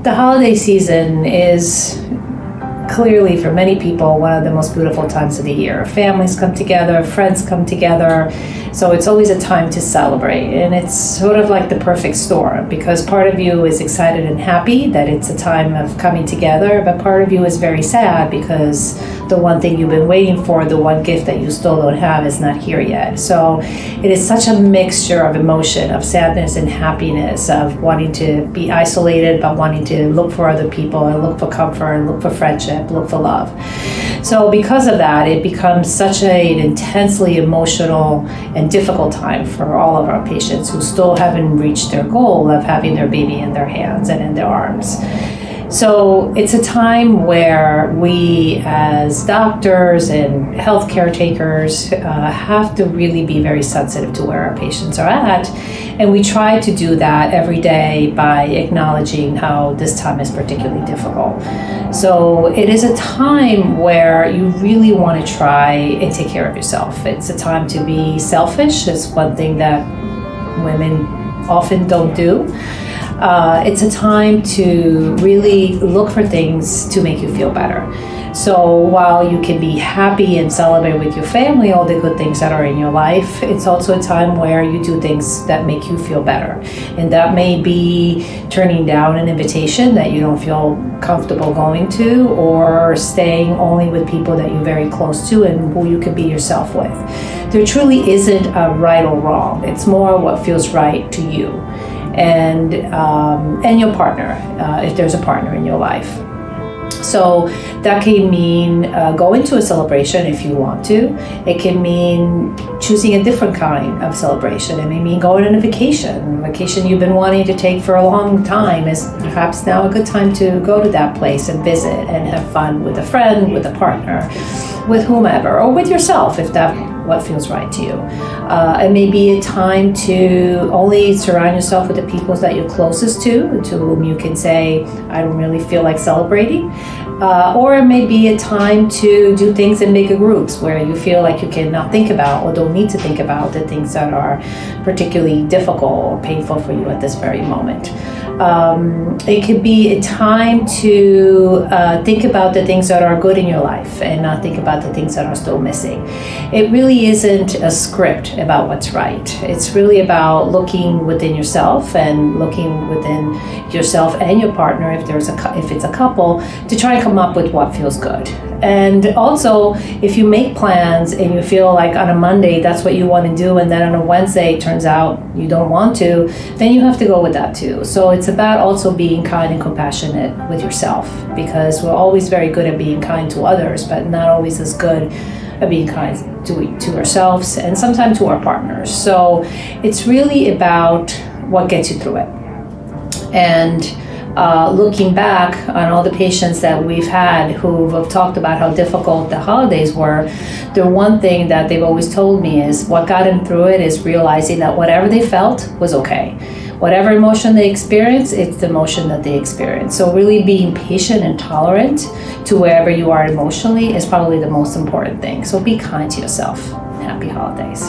The holiday season is clearly, for many people, one of the most beautiful times of the year. Families come together, friends come together, so it's always a time to celebrate. And it's sort of like the perfect storm, because part of you is excited and happy that it's a time of coming together, but part of you is very sad because the one thing you've been waiting for, the one gift that you still don't have, is not here yet. So it is such a mixture of emotion, of sadness and happiness, of wanting to be isolated but wanting to look for other people and look for comfort and look for friendship, look for love. So because of that, it becomes such an intensely emotional and difficult time for all of our patients who still haven't reached their goal of having their baby in their hands and in their arms. So it's a time where we as doctors and health caretakers have to really be very sensitive to where our patients are at. And we try to do that every day by acknowledging how this time is particularly difficult. So it is a time where you really want to try and take care of yourself. It's a time to be selfish. It's one thing that women often don't do. It's a time to really look for things to make you feel better. So while you can be happy and celebrate with your family all the good things that are in your life, it's also a time where you do things that make you feel better. And that may be turning down an invitation that you don't feel comfortable going to, or staying only with people that you're very close to and who you can be yourself with. There truly isn't a right or wrong. It's more what feels right to you and your partner, if there's a partner in your life. So that can mean going to a celebration if you want to. It can mean choosing a different kind of celebration. It may mean going on a vacation. A vacation you've been wanting to take for a long time is perhaps now a good time to go to that place and visit and have fun with a friend, with a partner, with whomever, or with yourself if that's what feels right to you. It may be a time to only surround yourself with the people that you're closest to whom you can say, I don't really feel like celebrating. Or it may be a time to do things in bigger groups where you feel like you cannot think about or don't need to think about the things that are particularly difficult or painful for you at this very moment. It could be a time to think about the things that are good in your life and not think about the things that are still missing. It really isn't a script about what's right. It's really about looking within yourself and looking within yourself and your partner, if it's a couple, to try and come up with what feels good. And also, if you make plans and you feel like on a Monday that's what you want to do, and then on a Wednesday it turns out you don't want to, then you have to go with that too. So it's about also being kind and compassionate with yourself, because we're always very good at being kind to others, but not always as good at being kind to ourselves and sometimes to our partners. So it's really about what gets you through it. And looking back on all the patients that we've had who have talked about how difficult the holidays were, the one thing that they've always told me is what got them through it is realizing that whatever they felt was okay. Whatever emotion they experience, it's the emotion that they experience. So really being patient and tolerant to wherever you are emotionally is probably the most important thing. So be kind to yourself. Happy holidays.